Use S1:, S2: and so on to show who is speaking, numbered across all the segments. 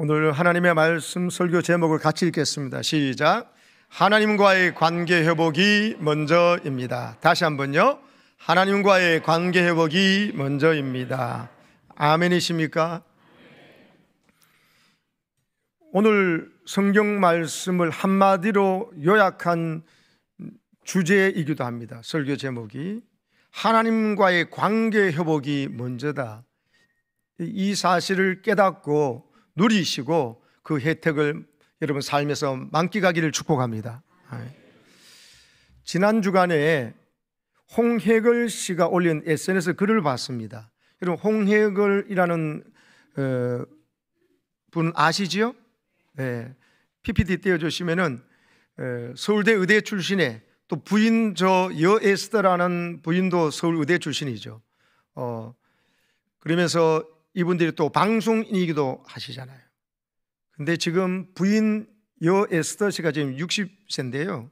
S1: 오늘 하나님의 말씀 설교 제목을 같이 읽겠습니다. 시작. 하나님과의 관계 회복이 먼저입니다. 다시 한번요. 하나님과의 관계 회복이 먼저입니다. 아멘이십니까? 오늘 성경 말씀을 한마디로 요약한 주제이기도 합니다. 설교 제목이 하나님과의 관계 회복이 먼저다. 이 사실을 깨닫고 누리시고 그 혜택을 여러분 삶에서 만끽하기를 축복합니다. 지난 주간에 홍해걸 씨가 올린 SNS 글을 봤습니다. 여러분 홍해걸이라는 분 아시지요? 네. PPT 띄워주시면은 서울대 의대 출신의 또 부인 여에스더라는 부인도 서울 의대 출신이죠. 그러면서 이분들이 또 방송인이기도 하시잖아요. 근데 지금 부인 여에스더 씨가 지금 60세인데요.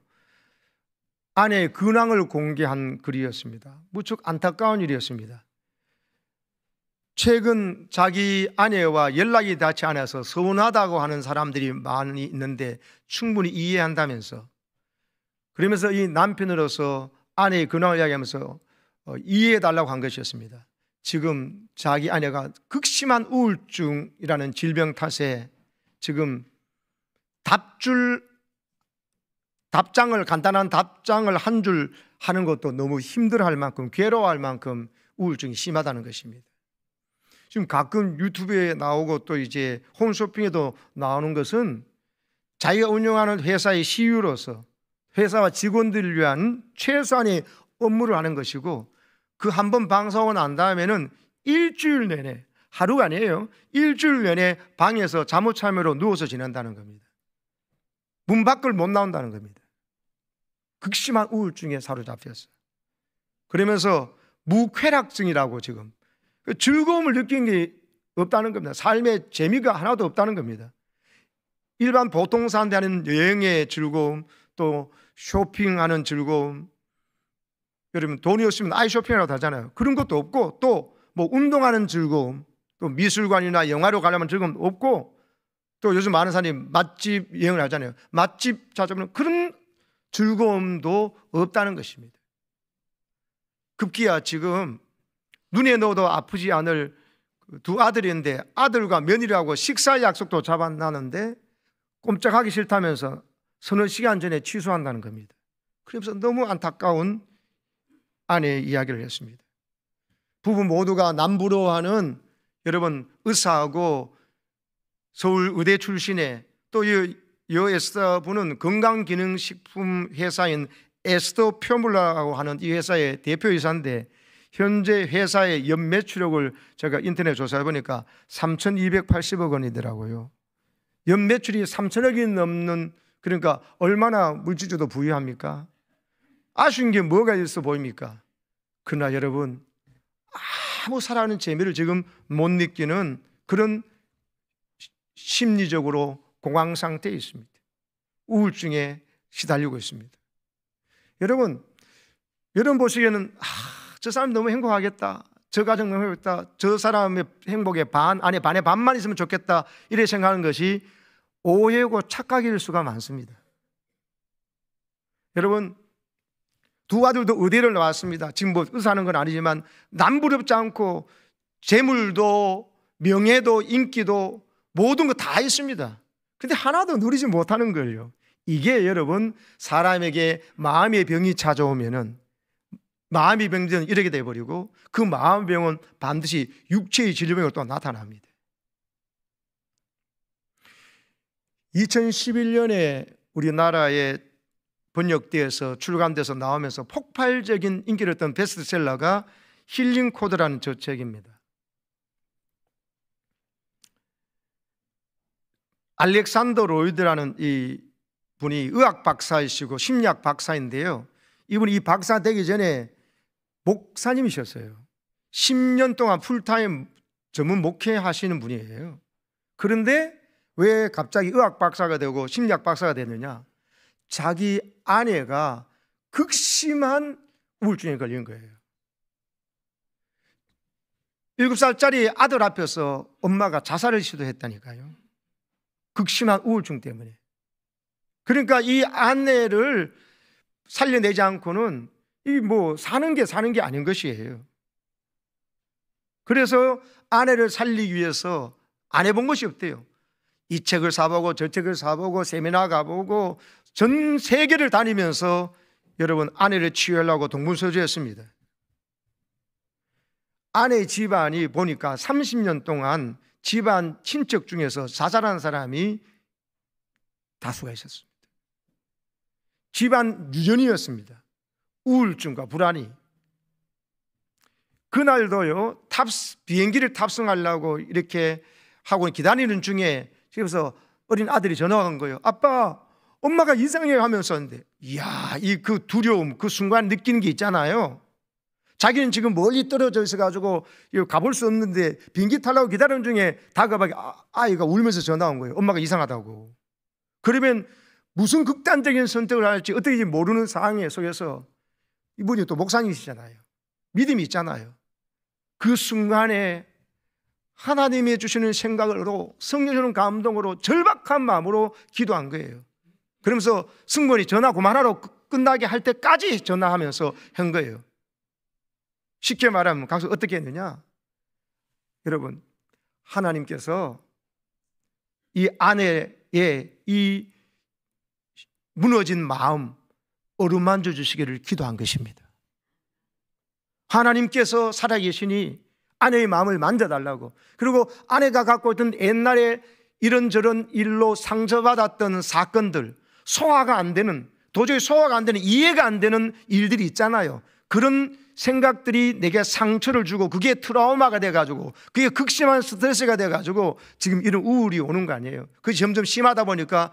S1: 아내의 근황을 공개한 글이었습니다. 무척 안타까운 일이었습니다. 최근 자기 아내와 연락이 닿지 않아서 서운하다고 하는 사람들이 많이 있는데 충분히 이해한다면서, 그러면서 이 남편으로서 아내의 근황을 이야기하면서 이해해달라고 한 것이었습니다. 지금 자기 아내가 극심한 우울증이라는 질병 탓에 지금 간단한 답장을 한 줄 하는 것도 너무 힘들어할 만큼, 괴로워할 만큼 우울증이 심하다는 것입니다. 지금 가끔 유튜브에 나오고 또 이제 홈쇼핑에도 나오는 것은 자기가 운영하는 회사의 CEO로서 회사와 직원들을 위한 최소한의 업무를 하는 것이고, 그 한 번 방송하고 난 다음에는 일주일 내내, 하루가 아니에요, 일주일 내내 방에서 잠옷차림으로 누워서 지낸다는 겁니다. 문 밖을 못 나온다는 겁니다. 극심한 우울증에 사로잡혔어요. 그러면서 무쾌락증이라고, 지금 즐거움을 느낀 게 없다는 겁니다. 삶의 재미가 하나도 없다는 겁니다. 일반 보통 사람들이 하는 여행의 즐거움, 또 쇼핑하는 즐거움, 여러분 돈이 없으면 아이 쇼핑이라고 하잖아요. 그런 것도 없고, 또 뭐 운동하는 즐거움, 또 미술관이나 영화로 가려면 즐거움 없고, 또 요즘 많은 사람이 맛집 여행을 하잖아요. 맛집 찾아보는 그런 즐거움도 없다는 것입니다. 급기야 지금 눈에 넣어도 아프지 않을 두 아들인데, 아들과 며느리하고 식사 약속도 잡아놨는데 꼼짝하기 싫다면서 서너 시간 전에 취소한다는 겁니다. 그러면서 너무 안타까운 아내의 이야기를 했습니다. 부부 모두가 남부러워하는 여러분 의사하고 서울 의대 출신의, 또 여에스더 분은 건강기능식품 회사인 에스더 퓨어몰라라고 하는 이 회사의 대표이사인데, 현재 회사의 연매출액을 제가 인터넷 조사해 보니까 3,280억 원이더라고요. 연매출이 3천억이 넘는, 그러니까 얼마나 물질주도 부유합니까? 아쉬운 게 뭐가 있어 보입니까? 그러나 여러분, 아무 살아가는 재미를 지금 못 느끼는 그런 심리적으로 공황 상태에 있습니다. 우울증에 시달리고 있습니다. 여러분 보시기에는 저 사람 너무 행복하겠다, 저 가정 너무 행복했다, 저 사람의 행복의 반의 반만 있으면 좋겠다, 이렇게 생각하는 것이 오해고 착각일 수가 많습니다. 여러분, 두 아들도 의대를 나왔습니다. 지금 뭐 의사하는 건 아니지만 남부럽지 않고 재물도 명예도 인기도 모든 거 다 있습니다. 근데 하나도 누리지 못하는 거예요. 이게 여러분, 사람에게 마음의 병이 찾아오면은, 마음의 병은 이렇게 돼버리고, 그 마음의 병은 반드시 육체의 질병으로 또 나타납니다. 2011년에 우리나라에 번역되어서 출간돼서 나오면서 폭발적인 인기를 얻던 베스트셀러가 힐링 코드라는 저 책입니다. 알렉산더 로이드라는 이 분이 의학 박사이시고 심리학 박사인데요. 이분이 이 박사 되기 전에 목사님이셨어요. 10년 동안 풀타임 전문 목회하시는 분이에요. 그런데 왜 갑자기 의학 박사가 되고 심리학 박사가 됐느냐? 자기 아내가 극심한 우울증에 걸린 거예요. 7살짜리 아들 앞에서 엄마가 자살을 시도했다니까요. 극심한 우울증 때문에. 그러니까 이 아내를 살려내지 않고는 이 뭐 사는 게 아닌 것이에요. 그래서 아내를 살리기 위해서 안 해본 것이 없대요. 이 책을 사보고 저 책을 사보고 세미나 가보고 전 세계를 다니면서 여러분 아내를 치유하려고 동분서주했습니다. 아내 집안이 보니까 30년 동안 집안 친척 중에서 자살한 사람이 다수가 있었습니다. 집안 유전이었습니다. 우울증과 불안이. 그날도요, 비행기를 탑승하려고 이렇게 하고 기다리는 중에 집에서 어린 아들이 전화가 온 거예요. 아빠, 엄마가 이상해요 하면서 하는데, 이야, 그 두려움, 그 순간 느끼는 게 있잖아요. 자기는 지금 멀리 떨어져 있어가지고 가볼 수 없는데 비행기 타려고 기다리는 중에 다가가게 아이가 울면서 전화 온 거예요. 엄마가 이상하다고. 그러면 무슨 극단적인 선택을 할지 어떻게 모르는 상황 속에서 이분이 또 목사님이시잖아요. 믿음이 있잖아요. 그 순간에 하나님이 주시는 생각으로 성령 주는 감동으로 절박한 마음으로 기도한 거예요. 그러면서 승무원이 전화 그만하라고 끝나게 할 때까지 전화하면서 한 거예요. 쉽게 말하면 가서 어떻게 했느냐? 여러분, 하나님께서 이 아내의 이 무너진 마음 어루만져 주시기를 기도한 것입니다. 하나님께서 살아계시니 아내의 마음을 만져달라고, 그리고 아내가 갖고 있던 옛날에 이런저런 일로 상처받았던 사건들, 소화가 안 되는, 도저히 소화가 안 되는, 이해가 안 되는 일들이 있잖아요. 그런 생각들이 내게 상처를 주고 그게 트라우마가 돼가지고 그게 극심한 스트레스가 돼가지고 지금 이런 우울이 오는 거 아니에요. 그것이 점점 심하다 보니까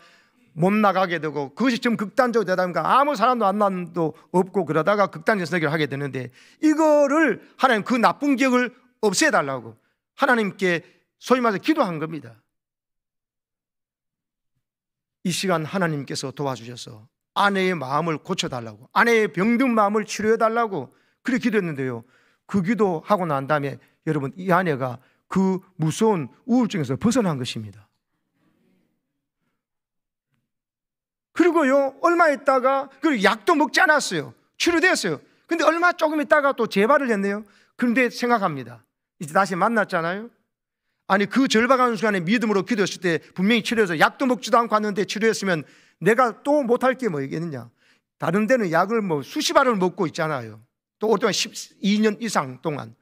S1: 못 나가게 되고 그것이 좀 극단적으로 되다 보니까 아무 사람도 만남도 없고 그러다가 극단적 선택을 하게 되는데, 이거를 하나님 그 나쁜 기억을 없애달라고 하나님께 소위 말해서 기도한 겁니다. 이 시간 하나님께서 도와주셔서 아내의 마음을 고쳐달라고, 아내의 병든 마음을 치료해달라고 그렇게 기도했는데요, 그 기도하고 난 다음에 여러분 이 아내가 그 무서운 우울증에서 벗어난 것입니다. 그리고요 얼마 있다가 그 약도 먹지 않았어요. 치료됐어요. 근데 얼마 조금 있다가 또 재발을 했네요. 그런데 생각합니다. 이제 다시 만났잖아요. 아니 그 절박한 순간에 믿음으로 기도했을 때 분명히 치료해서 약도 먹지도 않고 왔는데 치료했으면 내가 또 못할 게 뭐 있겠느냐. 다른 데는 약을 뭐 수십 알을 먹고 있잖아요. 또 오랫동안 12년 이상 동안.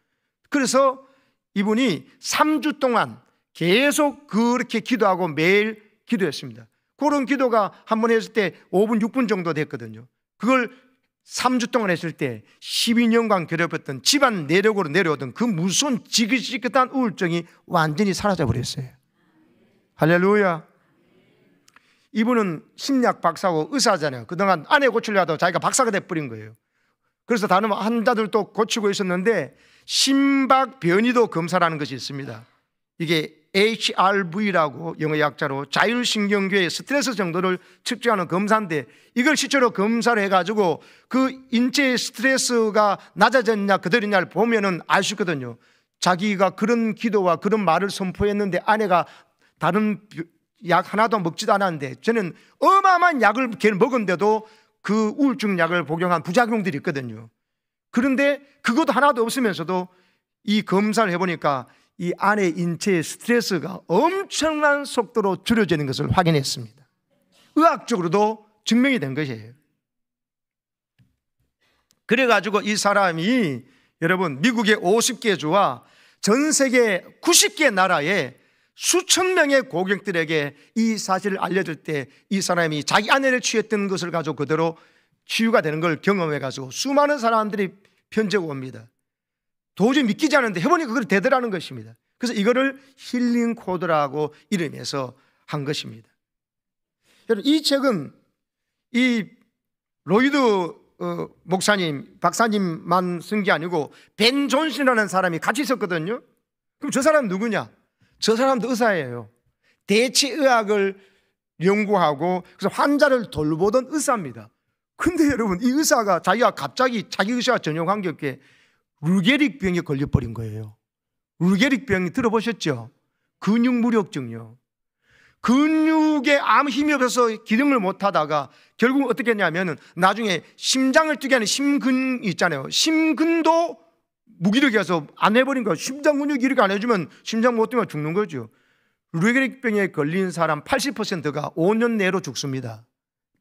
S1: 그래서 이분이 3주 동안 계속 그렇게 기도하고 매일 기도했습니다. 그런 기도가 한 번 했을 때 5분 6분 정도 됐거든요. 그걸 3주 동안 했을 때 12년간 괴롭혔던 집안 내력으로 내려오던 그 무서운 지긋지긋한 우울증이 완전히 사라져 버렸어요. 할렐루야. 이분은 심리학 박사고 의사잖아요. 그동안 아내 고치려 하다가 자기가 박사가 돼버린 거예요. 그래서 다른 환자들도 고치고 있었는데 심박 변이도 검사라는 것이 있습니다. 이게 HRV라고 영어 약자로 자율신경계의 스트레스 정도를 측정하는 검사인데, 이걸 실제로 검사를 해가지고 그 인체의 스트레스가 낮아졌냐 그대로냐를 보면은 알 수 있거든요. 자기가 그런 기도와 그런 말을 선포했는데 아내가 다른 약 하나도 먹지도 않았는데, 저는 어마어마한 약을 먹은데도 그 우울증 약을 복용한 부작용들이 있거든요. 그런데 그것도 하나도 없으면서도 이 검사를 해보니까 이 아내 인체의 스트레스가 엄청난 속도로 줄여지는 것을 확인했습니다. 의학적으로도 증명이 된 것이에요. 그래가지고 이 사람이 여러분 미국의 50개 주와 전 세계 90개 나라에 수천 명의 고객들에게 이 사실을 알려줄 때 이 사람이 자기 아내를 취했던 것을 가지고 그대로 치유가 되는 걸 경험해가지고 수많은 사람들이 편지가 옵니다. 도저히 믿기지 않는데 해보니까 그걸 되더라는 것입니다. 그래서 이거를 힐링 코드라고 이름해서 한 것입니다. 여러분 이 책은 이 로이드 목사님, 박사님만 쓴 게 아니고 벤 존슨이라는 사람이 같이 썼거든요. 그럼 저 사람 누구냐? 저 사람도 의사예요. 대체의학을 연구하고 그래서 환자를 돌보던 의사입니다. 근데 여러분 이 의사가 자기가 갑자기 자기 의사가 전용한 게 없게 루게릭 병에 걸려버린 거예요. 루게릭 병이 들어보셨죠? 근육무력증이요. 근육에 아무 힘이 없어서 기능을 못 하다가 결국 어떻게 했냐면 나중에 심장을 뛰게 하는 심근 있잖아요. 심근도 무기력해서 안 해버린 거예요. 심장 근육이 이렇게 안 해주면 심장 못 뛰면 죽는 거죠. 루게릭병에 걸린 사람 80%가 5년 내로 죽습니다.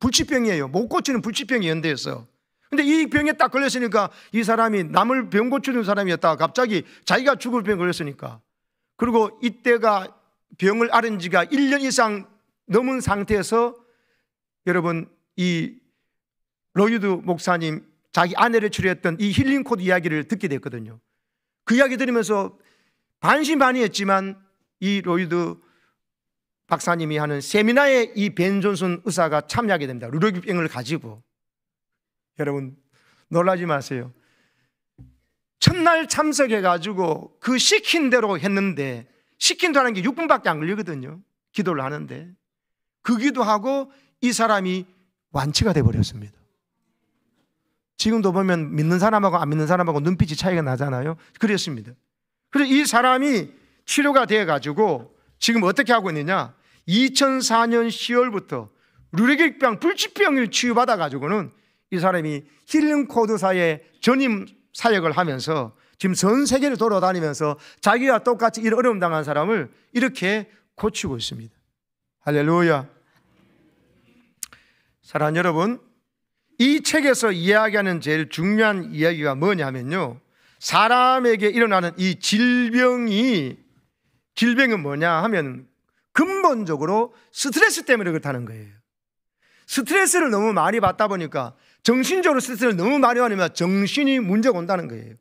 S1: 불치병이에요. 못 고치는 불치병이 연대해서. 근데 이 병에 딱 걸렸으니까 이 사람이 남을 병 고치는 사람이었다가 갑자기 자기가 죽을 병에 걸렸으니까, 그리고 이때가 병을 앓은 지가 1년 이상 넘은 상태에서 여러분 이 로이드 목사님 자기 아내를 치료했던 이 힐링 코드 이야기를 듣게 됐거든요. 그 이야기 들으면서 반신반의했지만 이 로이드 박사님이 하는 세미나에 이 벤 존슨 의사가 참여하게 됩니다. 루게릭병을 가지고. 여러분 놀라지 마세요. 첫날 참석해가지고 그 시킨 대로 했는데, 시킨 대로 하는 게 6분밖에 안 걸리거든요. 기도를 하는데 그 기도하고 이 사람이 완치가 돼버렸습니다. 지금도 보면 믿는 사람하고 안 믿는 사람하고 눈빛이 차이가 나잖아요. 그랬습니다. 그래서 이 사람이 치료가 돼가지고 지금 어떻게 하고 있느냐, 2004년 10월부터 루게릭병, 불치병을 치유받아가지고는 이 사람이 힐링 코드사의 전임 사역을 하면서 지금 전 세계를 돌아다니면서 자기와 똑같이 이런 어려움 당한 사람을 이렇게 고치고 있습니다. 할렐루야. 사랑하는 여러분, 이 책에서 이야기하는 제일 중요한 이야기가 뭐냐면요, 사람에게 일어나는 이 질병은 뭐냐 하면 근본적으로 스트레스 때문에 그렇다는 거예요. 스트레스를 너무 많이 받다 보니까, 정신적으로 스트레스를 너무 많이 받으면 정신이 문제가 온다는 거예요.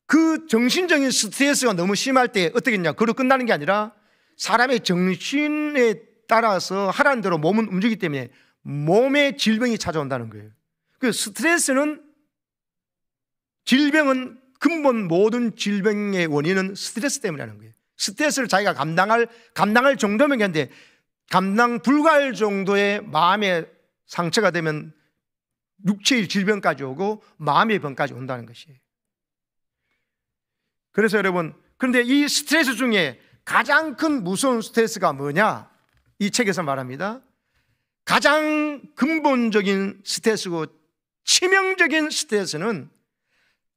S1: 그 정신적인 스트레스가 너무 심할 때 어떻게 했냐, 그로 끝나는 게 아니라 사람의 정신에 따라서 하라는 대로 몸은 움직이기 때문에 몸에 질병이 찾아온다는 거예요. 그 스트레스는, 질병은 근본 모든 질병의 원인은 스트레스 때문이라는 거예요. 스트레스를 자기가 감당할 정도면 괜찮은데, 감당 불가할 정도의 마음의 상처가 되면 육체의 질병까지 오고 마음의 병까지 온다는 것이에요. 그래서 여러분, 그런데 이 스트레스 중에 가장 큰 무서운 스트레스가 뭐냐, 이 책에서 말합니다. 가장 근본적인 스트레스고 치명적인 스트레스는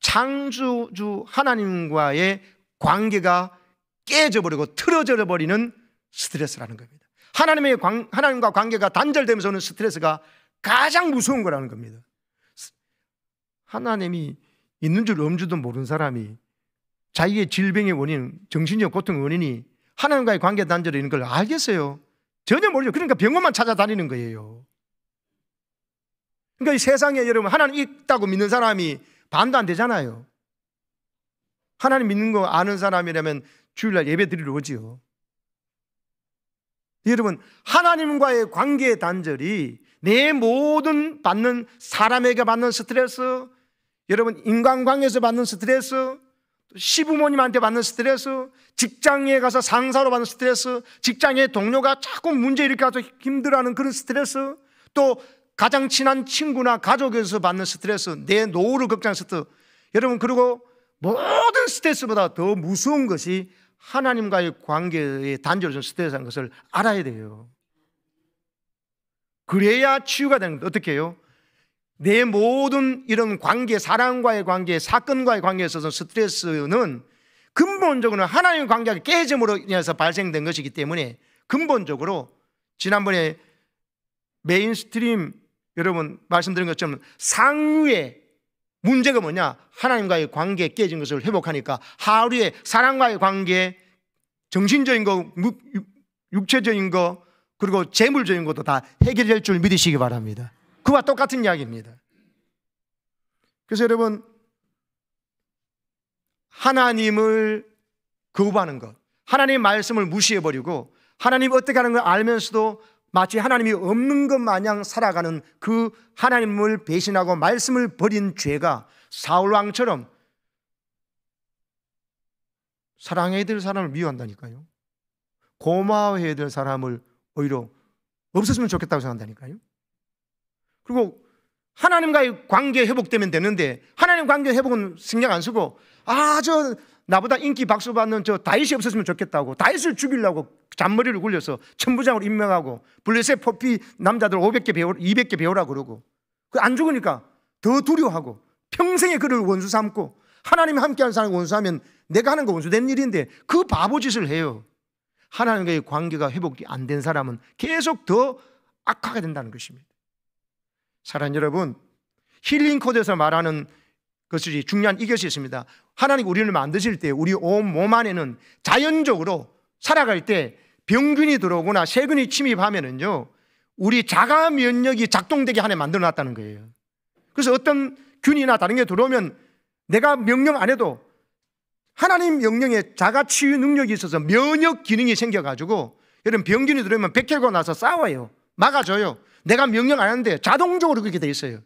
S1: 창조주 하나님과의 관계가 깨져버리고 틀어져 버리는 스트레스라는 겁니다. 하나님과 관계가 단절되면서 오는 스트레스가 가장 무서운 거라는 겁니다. 하나님이 있는 줄 없는 줄도 모르는 사람이 자기의 질병의 원인, 정신적 고통의 원인이 하나님과의 관계 단절이 있는 걸 알겠어요? 전혀 모르죠. 그러니까 병원만 찾아다니는 거예요. 그러니까 이 세상에 여러분, 하나님 있다고 믿는 사람이 반도 안 되잖아요. 하나님 믿는 거 아는 사람이라면 주일날 예배 드리러 오지요. 여러분, 하나님과의 관계의 단절이 내 모든 사람에게 받는 스트레스, 여러분 인간관계에서 받는 스트레스, 시부모님한테 받는 스트레스, 직장에 가서 상사로 받는 스트레스, 직장의 동료가 자꾸 문제 일으켜서 힘들어하는 그런 스트레스, 또 가장 친한 친구나 가족에서 받는 스트레스, 내 노후를 걱정하는 스트레스, 여러분, 그리고 모든 스트레스보다 더 무서운 것이 하나님과의 관계의 단절된 스트레스라는 것을 알아야 돼요. 그래야 치유가 되는 겁니다. 어떻게 해요? 내 모든 이런 관계, 사람과의 관계, 사건과의 관계에 있어서 스트레스는 근본적으로 하나님의 관계가 깨짐으로 인해서 발생된 것이기 때문에, 근본적으로 지난번에 메인스트림 여러분 말씀드린 것처럼 상류의 문제가 뭐냐, 하나님과의 관계 깨진 것을 회복하니까 하루에 사람과의 관계, 정신적인 거, 육체적인 거, 그리고 재물적인 것도 다 해결될 줄 믿으시기 바랍니다. 그와 똑같은 이야기입니다. 그래서 여러분, 하나님을 거부하는 것, 하나님의 말씀을 무시해버리고 하나님이 어떻게 하는 걸 알면서도 마치 하나님이 없는 것 마냥 살아가는 그 하나님을 배신하고 말씀을 버린 죄가 사울왕처럼 사랑해야 될 사람을 미워한다니까요. 고마워해야 될 사람을 오히려 없었으면 좋겠다고 생각한다니까요. 그리고 하나님과의 관계 회복되면 되는데, 하나님 관계 회복은 신경 안 쓰고, 저 나보다 인기 박수 받는 저 다윗이 없었으면 좋겠다고 다윗을 죽이려고 잔머리를 굴려서 천부장으로 임명하고 블레셋 포피 남자들 500개 배우 200개 배우라고 그러고 안 죽으니까 더 두려워하고 평생에 그를 원수 삼고 하나님이 함께하는 사람을 원수하면 내가 하는 거 원수된 일인데 그 바보 짓을 해요. 하나님과의 관계가 회복이 안 된 사람은 계속 더 악화가 된다는 것입니다. 사랑하는 여러분, 힐링 코드에서 말하는 것이 중요한 이것이 있습니다. 하나님 우리를 만드실 때 우리 온 몸 안에는 자연적으로 살아갈 때 병균이 들어오거나 세균이 침입하면은요 우리 자가 면역이 작동되게 하나님 만들어 놨다는 거예요. 그래서 어떤 균이나 다른 게 들어오면 내가 명령 안 해도 하나님 명령에 자가 치유 능력이 있어서 면역 기능이 생겨가지고 여러분 병균이 들어오면 백혈구 나서 싸워요. 막아줘요. 내가 명령 안 하는데 자동적으로 그렇게 돼 있어요.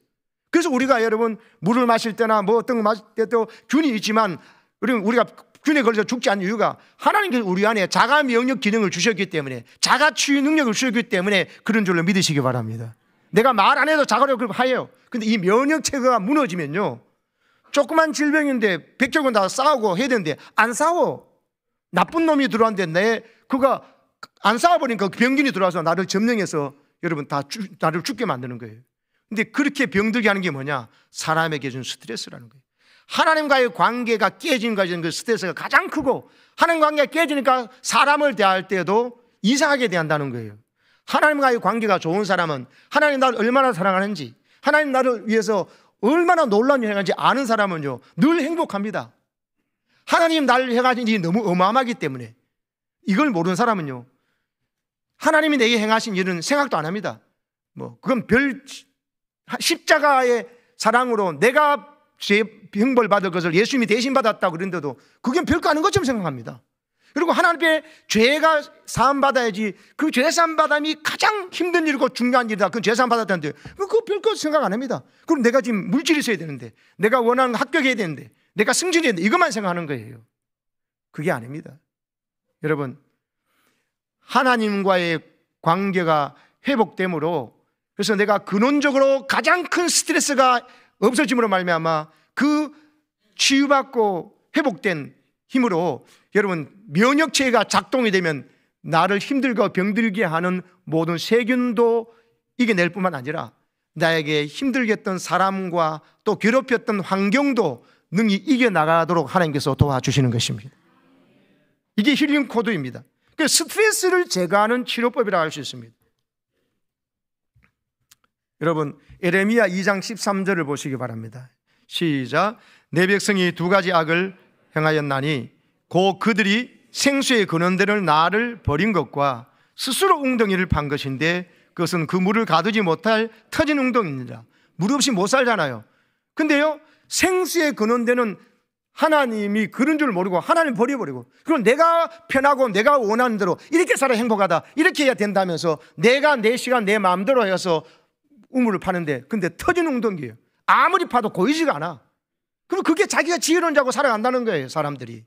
S1: 그래서 우리가 여러분 물을 마실 때나 뭐 어떤 거 마실 때도 균이 있지만 우리가 균에 걸려서 죽지 않는 이유가 하나님께서 우리 안에 자가 면역 기능을 주셨기 때문에 자가 치유 능력을 주셨기 때문에 그런 줄로 믿으시기 바랍니다. 내가 말 안 해도 자가로 하예요. 근데 이 면역 체계가 무너지면요 조그만 질병인데 백혈구 다 싸우고 해야 되는데 안 싸워. 나쁜 놈이 들어왔는데 그가 안 싸워버리니까 병균이 들어와서 나를 점령해서 여러분 나를 죽게 만드는 거예요. 근데 그렇게 병들게 하는 게 뭐냐? 사람에게 준 스트레스라는 거예요. 하나님과의 관계가 깨지는 그 스트레스가 가장 크고 하나님 관계가 깨지니까 사람을 대할 때도 이상하게 대한다는 거예요. 하나님과의 관계가 좋은 사람은 하나님 나를 얼마나 사랑하는지 하나님 나를 위해서 얼마나 놀라운 일을 하는지 아는 사람은요 늘 행복합니다. 하나님 나를 행하신 일이 너무 어마어마하기 때문에 이걸 모르는 사람은요 하나님이 내게 행하신 일은 생각도 안 합니다. 그건 십자가의 사랑으로 내가 죄 형벌 받을 것을 예수님이 대신 받았다고 그랬는데도 그게 별거 아닌 것처럼 생각합니다. 그리고 하나님의 죄가 사함 받아야지 그 죄 사함 받음이 가장 힘든 일이고 중요한 일이다. 그건 죄 사함 받았다는데 그거 별거 생각 안 합니다. 그럼 내가 지금 물질이 있어야 되는데 내가 원하는 합격해야 되는데 내가 승진해야 되는데 이것만 생각하는 거예요. 그게 아닙니다. 여러분 하나님과의 관계가 회복됨으로 그래서 내가 근원적으로 가장 큰 스트레스가 없어짐으로 말미암아 그 치유받고 회복된 힘으로 여러분 면역체계가 작동이 되면 나를 힘들고 병들게 하는 모든 세균도 이겨낼 뿐만 아니라 나에게 힘들게 했던 사람과 또 괴롭혔던 환경도 능히 이겨나가도록 하나님께서 도와주시는 것입니다. 이게 힐링 코드입니다. 스트레스를 제거하는 치료법이라고 할 수 있습니다. 여러분 에레미야 2장 13절을 보시기 바랍니다. 시작. 내 백성이 두 가지 악을 행하였나니 곧 그들이 생수의 근원되는 나를 버린 것과 스스로 웅덩이를 판 것인데 그것은 그 물을 가두지 못할 터진 웅덩이니라. 물 없이 못 살잖아요. 근데요 생수의 근원되는 하나님이 그런 줄 모르고 하나님 버려버리고 그럼 내가 편하고 내가 원하는 대로 이렇게 살아 행복하다 이렇게 해야 된다면서 내가 내 시간 내 마음대로 해서 우물을 파는데 근데 터진 웅덩이에요. 아무리 파도 고이지가 않아. 그럼 그게 자기가 지혜로운 자고 살아간다는 거예요. 사람들이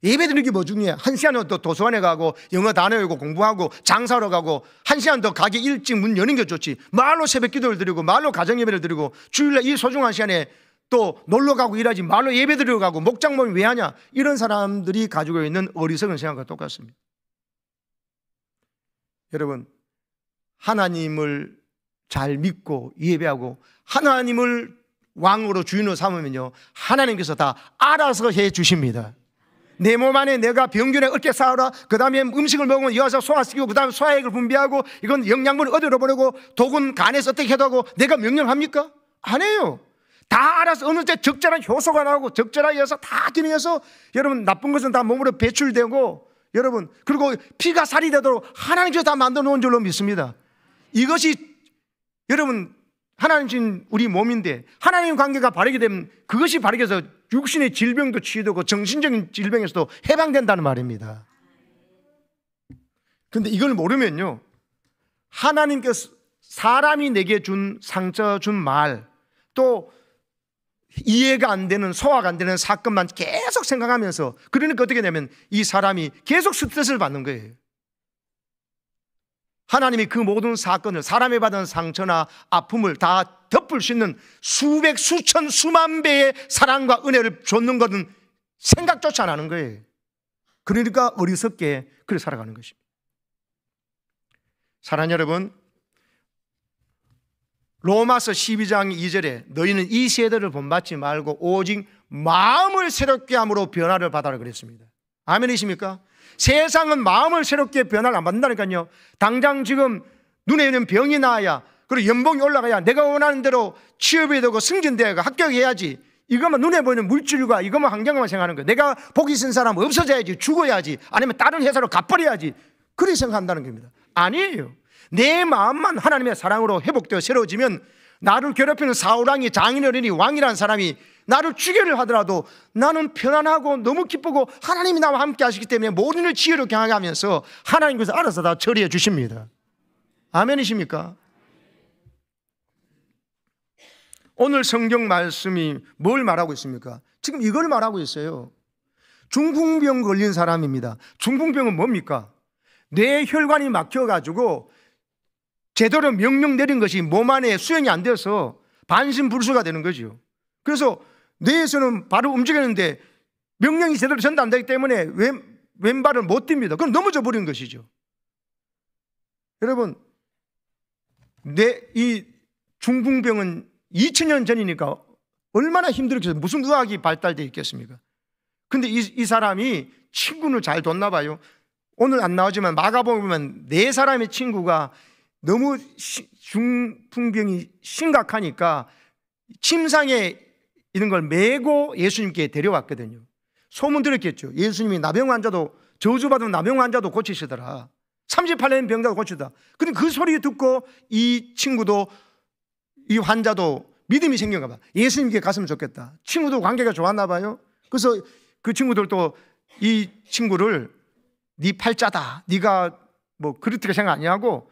S1: 예배 드리는 게 뭐 중요해? 1시간은 또 도서관에 가고 영어 단어 외우고 공부하고 장사하러 가고 1시간 더 가게 일찍 문 여는 게 좋지. 말로 새벽 기도를 드리고 말로 가정 예배를 드리고 주일날 이 소중한 시간에 또 놀러 가고 일하지 말로 예배 드리러 가고 목장 모임 왜 하냐? 이런 사람들이 가지고 있는 어리석은 생각과 똑같습니다. 여러분 하나님을 잘 믿고 예배하고 하나님을 왕으로 주인으로 삼으면요 하나님께서 다 알아서 해 주십니다. 내 몸 안에 내가 병균에 어떻게 싸우라 그 다음에 음식을 먹으면 이어서 소화시키고 그 다음에 소화액을 분비하고 이건 영양분을 어디로 보내고 독은 간에서 어떻게 해도 하고 내가 명령합니까? 안 해요. 다 알아서 어느 때 적절한 효소가 나오고 적절하게 해서 다 기능해서 여러분 나쁜 것은 다 몸으로 배출되고 여러분 그리고 피가 살이 되도록 하나님께서 다 만들어 놓은 줄로 믿습니다. 이것이 여러분 하나님 신 우리 몸인데 하나님 관계가 바르게 되면 그것이 바르게 해서 육신의 질병도 치유되고 정신적인 질병에서도 해방된다는 말입니다. 그런데 이걸 모르면요 하나님께서 사람이 내게 준 상처 준 말 또 이해가 안 되는 소화가 안 되는 사건만 계속 생각하면서 그러니까 어떻게 되면 이 사람이 계속 스트레스를 받는 거예요. 하나님이 그 모든 사건을 사람이 받은 상처나 아픔을 다 덮을 수 있는 수백 수천 수만 배의 사랑과 은혜를 줬는 것은 생각조차 안 하는 거예요. 그러니까 어리석게 그렇게 살아가는 것입니다. 사랑하는 여러분, 로마서 12장 2절에 너희는 이 세대를 본받지 말고 오직 마음을 새롭게 함으로 변화를 받아라 그랬습니다. 아멘이십니까? 세상은 마음을 새롭게 변화를 안 받는다니까요. 당장 지금 눈에 있는 병이 나아야, 그리고 연봉이 올라가야, 내가 원하는 대로 취업이 되고 승진되고 합격해야지, 이것만 눈에 보이는 물질과 이것만 환경만 생각하는 거예요. 내가 복이 있는 사람 없어져야지, 죽어야지, 아니면 다른 회사로 가버려야지, 그렇게 생각한다는 겁니다. 아니에요. 내 마음만 하나님의 사랑으로 회복되어 새로워지면 나를 괴롭히는 사울왕이, 장인어른이, 왕이라는 사람이 나를 죽여를 하더라도 나는 편안하고 너무 기쁘고 하나님이 나와 함께 하시기 때문에 모든 일 지혜롭게 하면서 하나님께서 알아서 다 처리해 주십니다. 아멘이십니까? 오늘 성경 말씀이 뭘 말하고 있습니까? 지금 이걸 말하고 있어요. 중풍병 걸린 사람입니다. 중풍병은 뭡니까? 뇌 혈관이 막혀가지고 제대로 명령 내린 것이 몸 안에 수행이 안 돼서 반신불수가 되는 거죠. 그래서 뇌에서는 바로 움직이는데 명령이 제대로 전달 안 되기 때문에 왼발을 못 뛵니다. 그럼 넘어져 버리는 것이죠. 여러분, 이 중풍병은 2000년 전이니까 얼마나 힘들었겠어요. 무슨 의학이 발달되어 있겠습니까? 근데 이 사람이 친구는 잘 뒀나 봐요. 오늘 안 나오지만 마가복음에 보면 4사람의 친구가 너무 중풍병이 심각하니까 침상에 이런 걸 메고 예수님께 데려왔거든요. 소문 들었겠죠. 예수님이 나병 환자도, 저주받은 나병 환자도 고치시더라. 38년 병자도 고치다. 근데 그 소리 듣고 이 친구도, 이 환자도 믿음이 생긴가 봐. 예수님께 갔으면 좋겠다. 친구도 관계가 좋았나 봐요. 그래서 그 친구들도 이 친구를 네 팔자다, 네가 뭐 그렇게 생각 아니하고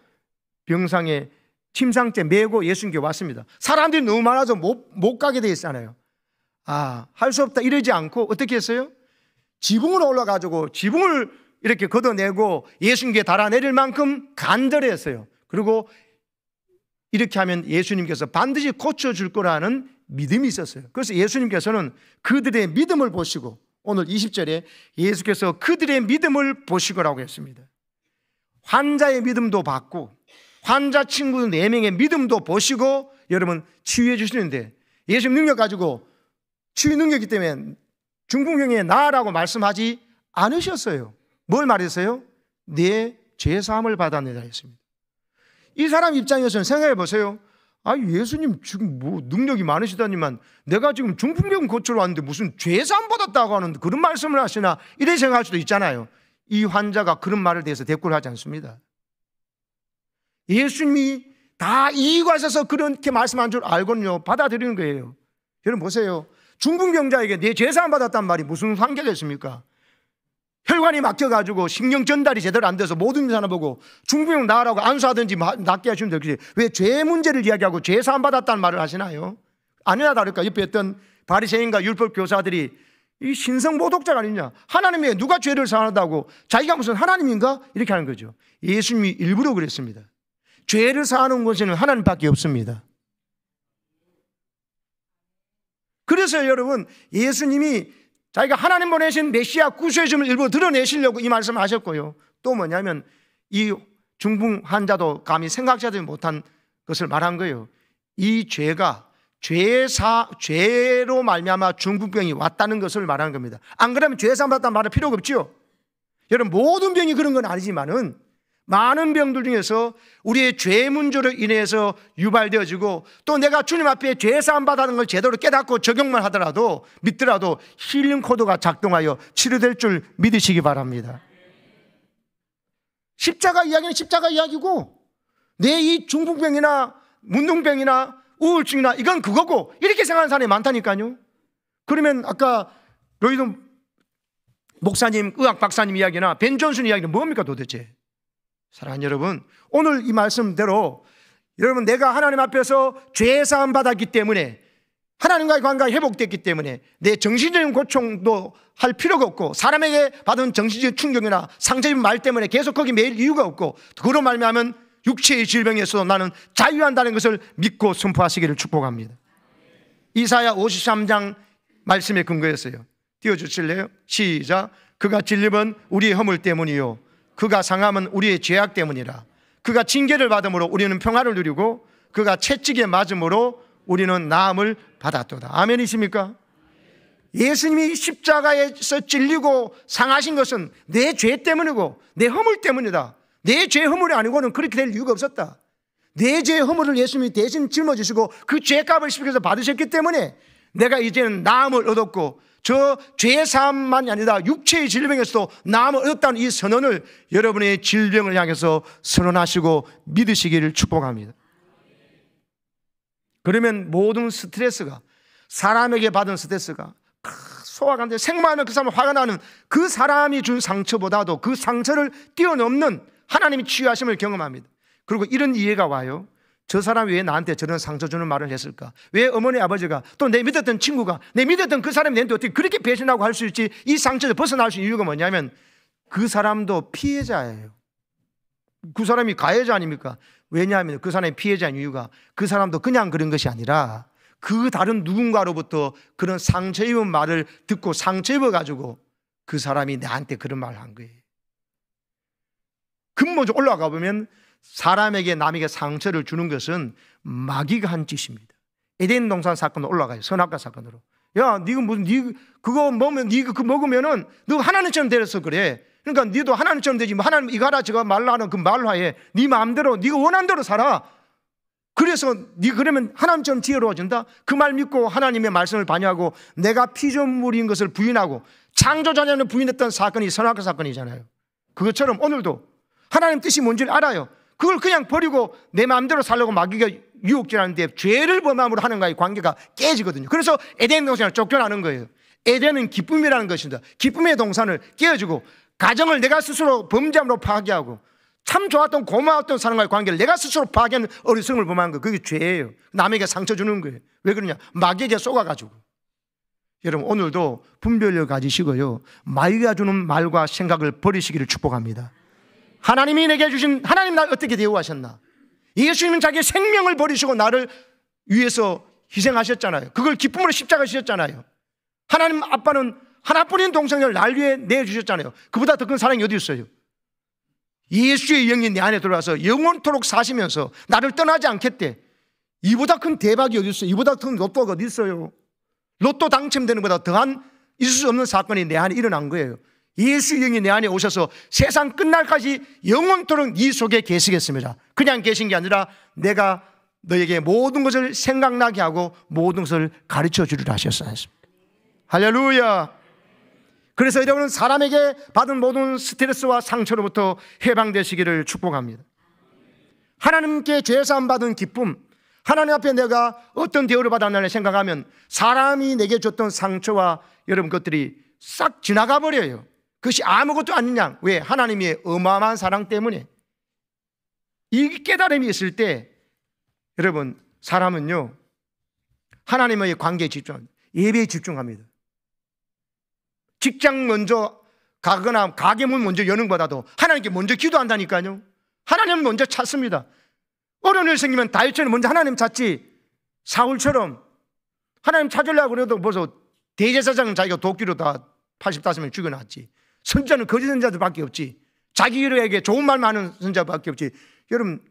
S1: 병상에 침상째 메고 예수님께 왔습니다. 사람들이 너무 많아서 못 가게 돼 있잖아요. 할 수 없다 이러지 않고 어떻게 했어요? 지붕으로 올라가지고 지붕을 이렇게 걷어내고 예수님께 달아내릴 만큼 간절했어요. 그리고 이렇게 하면 예수님께서 반드시 고쳐줄 거라는 믿음이 있었어요. 그래서 예수님께서는 그들의 믿음을 보시고, 오늘 20절에 예수께서 그들의 믿음을 보시고라고 했습니다. 환자의 믿음도 받고 환자 친구 4명의 믿음도 보시고 여러분 치유해 주시는데, 예수님 능력 가지고 치유 능력이기 때문에 중풍병에 나으라고 말씀하지 않으셨어요. 뭘 말했어요? 내 죄사함을 받아내라 했습니다. 이 사람 입장에서는 생각해 보세요. 예수님 지금 뭐 능력이 많으시다니만 내가 지금 중풍병 고치러 왔는데 무슨 죄사함 받았다고 하는 그런 말씀을 하시나, 이렇게 생각할 수도 있잖아요. 이 환자가 그런 말을 대해서 대꾸를 하지 않습니다. 예수님이 다 이유가 있어서 그렇게 말씀한 줄 알고는요 받아들이는 거예요. 여러분 보세요. 중풍병자에게 내 죄사함 받았단 말이 무슨 관계가 있습니까? 혈관이 막혀가지고 신경 전달이 제대로 안 돼서 모든 사람 보고 중풍병 나으라고 안수하든지 낫게 하시면 되겠지, 왜 죄 문제를 이야기하고 죄사함 받았다는 말을 하시나요? 아니나 다를까 옆에 있던 바리새인과 율법 교사들이 이 신성모독자가 아니냐, 하나님이 누가 죄를 사한다고 자기가 무슨 하나님인가 이렇게 하는 거죠. 예수님이 일부러 그랬습니다. 죄를 사하는 것에는 하나님밖에 없습니다. 그래서 여러분, 예수님이 자기가 하나님 보내신 메시아 구세주를 일부러 드러내시려고 이 말씀을 하셨고요. 또 뭐냐면 이 중풍 환자도 감히 생각하지 못한 것을 말한 거예요. 이 죄가 죄로 말미암아 중풍병이 왔다는 것을 말하는 겁니다. 안 그러면 죄사함 받았다는 말할 필요가 없죠. 여러분 모든 병이 그런 건 아니지만은 많은 병들 중에서 우리의 죄 문제로 인해서 유발되어지고, 또 내가 주님 앞에 죄사함 받는 걸 제대로 깨닫고 적용만 하더라도 믿더라도 힐링 코드가 작동하여 치료될 줄 믿으시기 바랍니다. 십자가 이야기는 십자가 이야기고, 내 이 중풍병이나 문둥병이나 우울증이나 이건 그거고, 이렇게 생각하는 사람이 많다니까요. 그러면 아까 로이드 목사님, 의학 박사님 이야기나 벤 존슨 이야기는 뭡니까 도대체? 사랑하는 여러분, 오늘 이 말씀대로 여러분 내가 하나님 앞에서 죄사함 받았기 때문에, 하나님과의 관계가 회복됐기 때문에 내 정신적인 고통도 할 필요가 없고, 사람에게 받은 정신적 충격이나 상처 입은 말 때문에 계속 거기 매일 이유가 없고, 그로 말미암은 육체의 질병에서도 나는 자유한다는 것을 믿고 선포하시기를 축복합니다. 이사야 53장 말씀에 근거했어요. 띄워주실래요? 시작. 그가 찔림은 우리의 허물 때문이요 그가 상함은 우리의 죄악 때문이라. 그가 징계를 받음으로 우리는 평화를 누리고 그가 채찍에 맞음으로 우리는 나음을 받았도다. 아멘이십니까? 예수님이 십자가에서 찔리고 상하신 것은 내 죄 때문이고 내 허물 때문이다. 내 죄 허물이 아니고는 그렇게 될 이유가 없었다. 내 죄 허물을 예수님이 대신 짊어지시고 그 죄값을 십자가에서 받으셨기 때문에 내가 이제는 나음을 얻었고 저 죄 사함만이 아니라 육체의 질병에서도 나음을 얻었다는 이 선언을 여러분의 질병을 향해서 선언하시고 믿으시기를 축복합니다. 그러면 모든 스트레스가, 사람에게 받은 스트레스가 소화가 안 돼 생각하면 그 사람 화가 나는 그 사람이 준 상처보다도 그 상처를 뛰어넘는 하나님의 치유하심을 경험합니다. 그리고 이런 이해가 와요. 저 사람이 왜 나한테 저런 상처 주는 말을 했을까? 왜 어머니 아버지가 또 내 믿었던 친구가 내 믿었던 그 사람이 내한테 어떻게 그렇게 배신하고 할 수 있지? 이 상처에서 벗어날 수 있는 이유가 뭐냐면 그 사람도 피해자예요. 그 사람이 가해자 아닙니까? 왜냐하면 그 사람이 피해자인 이유가 그 사람도 그냥 그런 것이 아니라 그 다른 누군가로부터 그런 상처 입은 말을 듣고 상처 입어가지고 그 사람이 나한테 그런 말을 한 거예요. 근본적으로 올라가 보면 사람에게 남에게 상처를 주는 것은 마귀가 한 짓입니다. 에덴 동산 사건으로 올라가요. 선악과 사건으로. 야, 네가 무슨 그거 먹으면 네가 그거 먹으면은 너 하나님처럼 되어서 그래. 그러니까 네도 하나님처럼 되지. 뭐 하나님 이거 하라 저거 말라 하는 그 말하에 네 마음대로 네가 원하는 대로 살아. 그래서 네 그러면 하나님처럼 지혜로워진다. 그 말 믿고 하나님의 말씀을 반영하고 내가 피조물인 것을 부인하고 창조자녀를 부인했던 사건이 선악과 사건이잖아요. 그것처럼 오늘도 하나님 뜻이 뭔지를 알아요. 그걸 그냥 버리고 내 마음대로 살려고 마귀가 유혹질하는데 죄를 범함으로 하는가의 관계가 깨지거든요. 그래서 에덴 동산을 쫓겨나는 거예요. 에덴은 기쁨이라는 것입니다. 기쁨의 동산을 깨어주고 가정을 내가 스스로 범죄함으로 파괴하고 참 좋았던 고마웠던 사람과의 관계를 내가 스스로 파괴하는 어리석음을 범하는 거예요. 그게 죄예요. 남에게 상처 주는 거예요. 왜 그러냐? 마귀에게 쏘가가지고. 여러분 오늘도 분별력 가지시고요, 마귀가 주는 말과 생각을 버리시기를 축복합니다. 하나님이 내게 주신, 하나님 날 어떻게 대우하셨나? 예수님은 자기의 생명을 버리시고 나를 위해서 희생하셨잖아요. 그걸 기쁨으로 십자가 지셨잖아요. 하나님 아빠는 하나뿐인 동생을 날 위해 내주셨잖아요. 그보다 더 큰 사랑이 어디 있어요? 예수의 영이 내 안에 들어와서 영원토록 사시면서 나를 떠나지 않겠대. 이보다 큰 대박이 어디 있어요? 이보다 큰 로또가 어디 있어요? 로또 당첨되는 것보다 더한 있을 수 없는 사건이 내 안에 일어난 거예요. 예수 영이 내 안에 오셔서 세상 끝날까지 영원토록 네 속에 계시겠습니다. 그냥 계신 게 아니라 내가 너에게 모든 것을 생각나게 하고 모든 것을 가르쳐 주리라 하셨어요. 할렐루야. 그래서 여러분은 사람에게 받은 모든 스트레스와 상처로부터 해방되시기를 축복합니다. 하나님께 죄사함 받은 기쁨, 하나님 앞에 내가 어떤 대우를 받았나 생각하면 사람이 내게 줬던 상처와 여러분 것들이 싹 지나가 버려요. 그것이 아무것도 아니냐. 왜? 하나님의 어마어마한 사랑 때문에. 이 깨달음이 있을 때 여러분 사람은요 하나님의 관계에 집중합니다. 예배에 집중합니다. 직장 먼저 가거나 가게 문 먼저 여는 것보다도 하나님께 먼저 기도한다니까요. 하나님을 먼저 찾습니다. 어려운 일 생기면 다윗처럼 먼저 하나님 찾지, 사울처럼 하나님 찾으려고 그래도 벌써 대제사장은 자기가 도끼로 다 85명 죽여놨지. 선자는 거짓 선자들밖에 없지. 자기에게 좋은 말 많은 선자밖에 없지. 여러분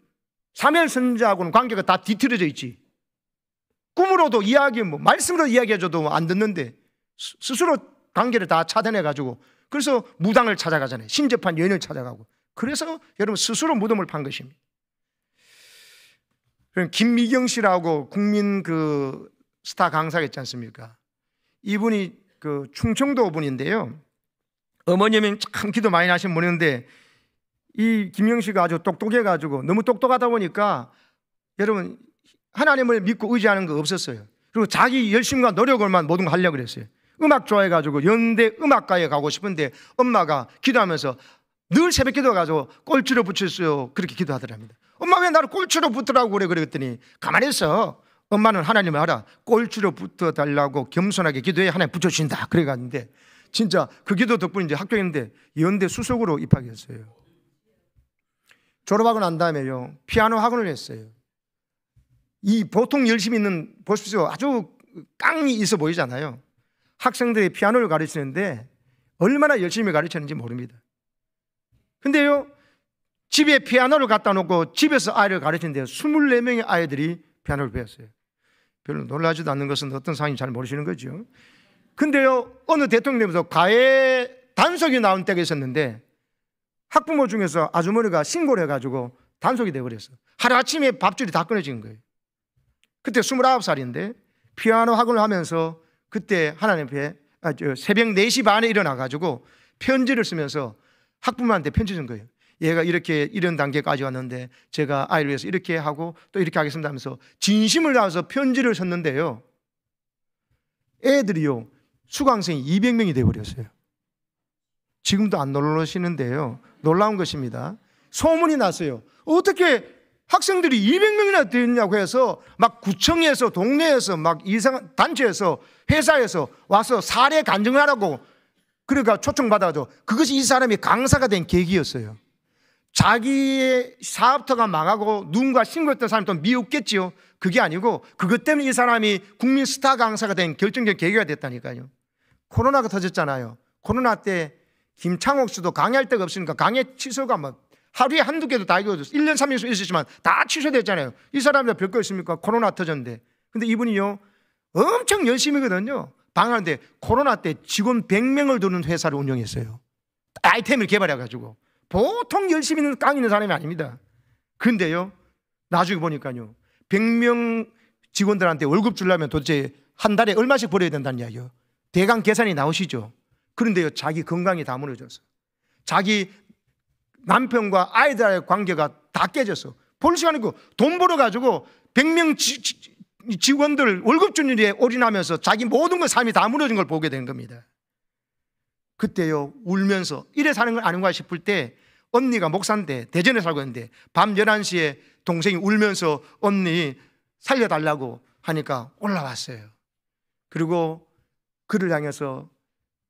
S1: 사무엘 선자하고는 관계가 다 뒤틀어져 있지. 꿈으로도 이야기, 말씀으로 이야기해줘도 안 듣는데 스스로 관계를 다 차단해가지고 그래서 무당을 찾아가잖아요. 신접한 여인을 찾아가고. 그래서 여러분 스스로 무덤을 판 것입니다. 김미경 씨라고 국민 그 스타 강사가 있지 않습니까? 이분이 그 충청도 분인데요. 어머님이 참 기도 많이 하신 분인데 이 김영 씨가 아주 똑똑해가지고 너무 똑똑하다 보니까 여러분 하나님을 믿고 의지하는 거 없었어요. 그리고 자기 열심과 노력을만 모든 거 하려고 그랬어요. 음악 좋아해가지고 연대 음악가에 가고 싶은데 엄마가 기도하면서 늘 새벽 기도해가지고 꼴찌로 붙였어요. 그렇게 기도하더랍니다. 엄마 왜 나를 꼴찌로 붙으라고 그래? 그랬더니 가만히 있어. 엄마는 하나님을 알아. 꼴찌로 붙어달라고 겸손하게 기도해 하나님 붙여주신다. 그래갔는데 진짜 그 기도 덕분에 이제 학교에 있는데 연대 수석으로 입학했어요. 졸업하고 난 다음에요 피아노 학원을 했어요. 이 보통 열심히 있는 보십시오. 아주 깡이 있어 보이잖아요. 학생들이 피아노를 가르치는데 얼마나 열심히 가르쳤는지 모릅니다. 근데요, 집에 피아노를 갖다 놓고 집에서 아이를 가르치는데 24명의 아이들이 피아노를 배웠어요. 별로 놀라지도 않는 것은 어떤 상황인지 잘 모르시는 거죠. 근데요, 어느 대통령님께서 과외 단속이 나온 때가 있었는데 학부모 중에서 아주머니가 신고를 해가지고 단속이 돼버렸어요. 하루아침에 밥줄이 다 끊어진 거예요. 그때 29살인데 피아노 학원을 하면서 그때 하나님 앞에 새벽 4시 반에 일어나가지고 편지를 쓰면서 학부모한테 편지 준 거예요. 얘가 이렇게 이런 단계까지 왔는데 제가 아이를 위해서 이렇게 하고 또 이렇게 하겠습니다 하면서 진심을 다해서 편지를 썼는데요, 애들이요 수강생이 200명이 돼버렸어요. 지금도 안 놀라시는데요, 놀라운 것입니다. 소문이 났어요. 어떻게 학생들이 200명이나 되었냐고 해서 막 구청에서 동네에서 막 이상한 단체에서 회사에서 와서 사례 간증을 하라고 그러니까 초청받아도 그것이 이 사람이 강사가 된 계기였어요. 자기의 사업터가 망하고 누군가 신고했던 사람이 또 미웠겠지요. 그게 아니고 그것 때문에 이 사람이 국민 스타 강사가 된 결정적 계기가 됐다니까요. 코로나가 터졌잖아요. 코로나 때 김창옥 씨도 강의할 데가 없으니까 강의 취소가 막 하루에 한두 개도 다 이거 1년 3년 있었지만 다 취소됐잖아요. 이 사람들 별거 있습니까? 코로나 터졌는데. 근데 이분이요 엄청 열심히거든요. 방하는데 코로나 때 직원 100명을 두는 회사를 운영했어요. 아이템을 개발해가지고. 보통 열심히 있는 깡 있는 사람이 아닙니다. 근데요 나중에 보니까요 100명 직원들한테 월급 주려면 도대체 한 달에 얼마씩 벌어야 된다는 이야기요. 대강 계산이 나오시죠. 그런데요 자기 건강이 다 무너졌어. 자기 남편과 아이들의 관계가 다 깨졌어. 볼 시간 있고 돈 벌어가지고 100명 직원들 월급 주는 일에 올인하면서 자기 모든 것 삶이 다 무너진 걸 보게 된 겁니다. 그때요 울면서 이래 사는 건 아닌가 싶을 때 언니가 목사인데 대전에 살고 있는데 밤 11시에 동생이 울면서 언니 살려달라고 하니까 올라왔어요. 그리고 그를 향해서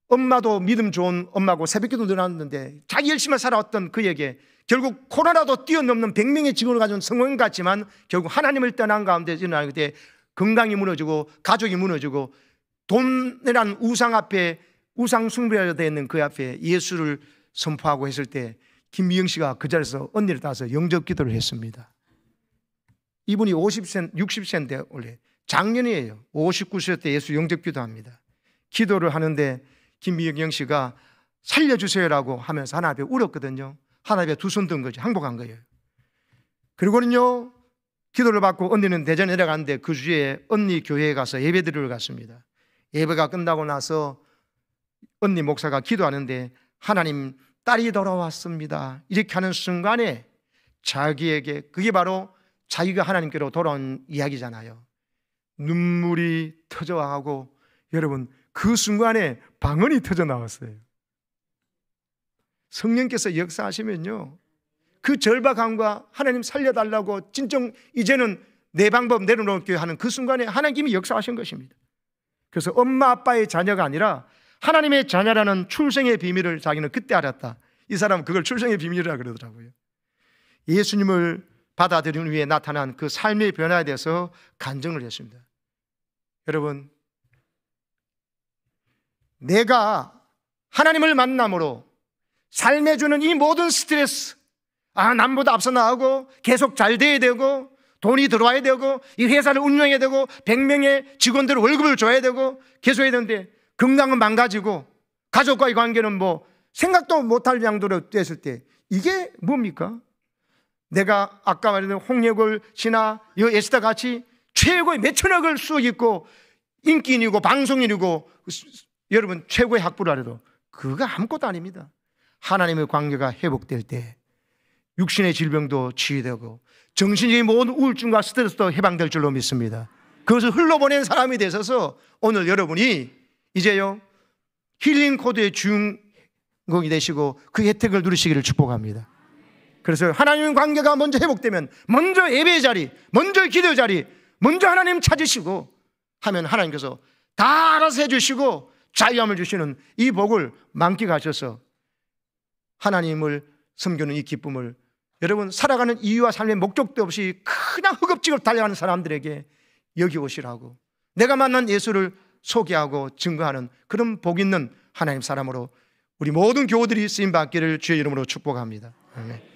S1: 엄마도 믿음 좋은 엄마고 새벽기도 늘어났는데 자기 열심히 살아왔던 그에게 결국 코로나도 뛰어넘는 100명의 직원을 가진 성공 같지만 결국 하나님을 떠난 가운데 일어나게 돼 건강이 무너지고 가족이 무너지고 돈이라는 우상 앞에 우상 숭배하려 되어 있는 그 앞에 예수를 선포하고 했을 때 김미영 씨가 그 자리에서 언니를 따서 영접 기도를 했습니다. 이분이 50세, 60세인데 원래 작년이에요. 59세 때 예수 영접 기도합니다. 기도를 하는데 김미영 씨가 살려주세요라고 하면서 하나님 앞에 울었거든요. 하나님 앞에 두 손 든 거죠. 항복한 거예요. 그리고는요 기도를 받고 언니는 대전에 내려갔는데 그 주에 언니 교회에 가서 예배 드리러 갔습니다. 예배가 끝나고 나서 언니 목사가 기도하는데 하나님 딸이 돌아왔습니다 이렇게 하는 순간에 자기에게 그게 바로 자기가 하나님께로 돌아온 이야기잖아요. 눈물이 터져나가고 여러분 그 순간에 방언이 터져 나왔어요. 성령께서 역사하시면요 그 절박함과 하나님 살려달라고 진정 이제는 내 방법 내려놓을게요 하는 그 순간에 하나님이 역사하신 것입니다. 그래서 엄마 아빠의 자녀가 아니라 하나님의 자녀라는 출생의 비밀을 자기는 그때 알았다. 이 사람은 그걸 출생의 비밀이라고 그러더라고요. 예수님을 받아들이는 위해 나타난 그 삶의 변화에 대해서 간증을 했습니다. 여러분 내가 하나님을 만남으로 삶에 주는 이 모든 스트레스 남보다 앞서 나가고 계속 잘 돼야 되고 돈이 들어와야 되고 이 회사를 운영해야 되고 100명의 직원들 월급을 줘야 되고 계속 해야 되는데 건강은 망가지고 가족과의 관계는 뭐 생각도 못할 양도로 됐을 때 이게 뭡니까? 내가 아까 말했던 홍역을 씨나 에스더 같이 최고의 몇천억을 수억 있고 인기인이고 방송인이고 여러분 최고의 학부를 하려도 그거 아무것도 아닙니다. 하나님의 관계가 회복될 때 육신의 질병도 치유되고 정신적인 모든 우울증과 스트레스도 해방될 줄로 믿습니다. 그것을 흘러보낸 사람이 되셔서 오늘 여러분이 이제요 힐링 코드의 주인공이 되시고 그 혜택을 누리시기를 축복합니다. 그래서 하나님의 관계가 먼저 회복되면 먼저 예배의 자리, 먼저 기도의 자리, 먼저 하나님 찾으시고 하면 하나님께서 다 알아서 해주시고 자유함을 주시는 이 복을 만끽하셔서 하나님을 섬기는 이 기쁨을 여러분 살아가는 이유와 삶의 목적도 없이 그냥 허겁지겁 달려가는 사람들에게 여기 오시라고 내가 만난 예수를 소개하고 증거하는 그런 복 있는 하나님 사람으로 우리 모든 교우들이 쓰임 받기를 주의 이름으로 축복합니다. 아멘.